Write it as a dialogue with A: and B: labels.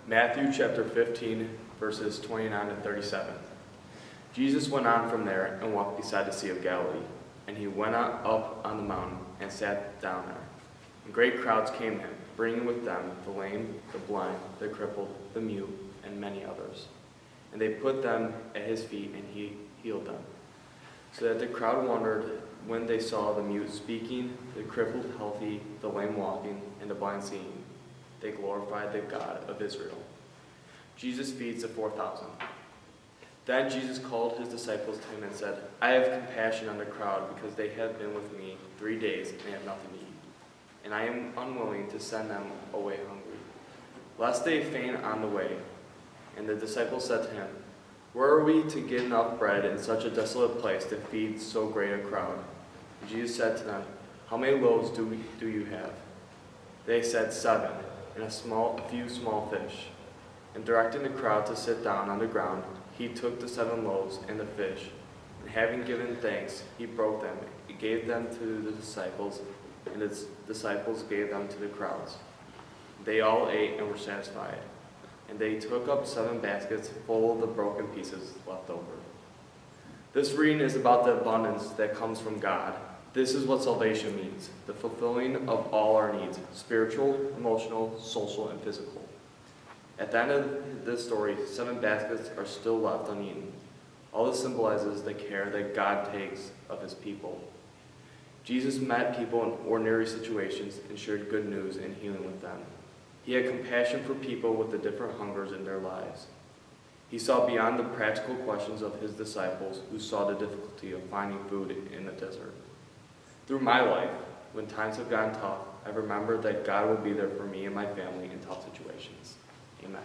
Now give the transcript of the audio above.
A: Matthew chapter 15, verses 29 to 37. Jesus went on from there and walked beside the Sea of Galilee, and he went up on the mountain and sat down there. And great crowds came to him, bringing with them the lame, the blind, the crippled, the mute, and many others. And they put them at his feet, and he healed them. So that the crowd wondered when they saw the mute speaking, the crippled healthy, the lame walking, and the blind seeing. They glorified the God of Israel. Jesus feeds the 4,000. Then Jesus called his disciples to him and said, I have compassion on the crowd because they have been with me 3 days and have nothing to eat. And I am unwilling to send them away hungry, lest they faint on the way. And the disciples said to him, Where are we to get enough bread in such a desolate place to feed so great a crowd? And Jesus said to them, How many loaves do you have? They said 7, and a few small fish. And directing the crowd to sit down on the ground, he took the 7 loaves and the fish, and having given thanks, he broke them. He gave them to the disciples, and his disciples gave them to the crowds. They all ate and were satisfied. And they took up 7 baskets full of the broken pieces left over. This reading is about the abundance that comes from God. This is what salvation means, the fulfilling of all our needs, spiritual, emotional, social, and physical. At the end of this story, 7 baskets are still left uneaten. All this symbolizes the care that God takes of his people. Jesus met people in ordinary situations and shared good news and healing with them. He had compassion for people with the different hungers in their lives. He saw beyond the practical questions of his disciples who saw the difficulty of finding food in the desert. Through my life, when times have gotten tough, I've remembered that God will be there for me and my family in tough situations. Amen.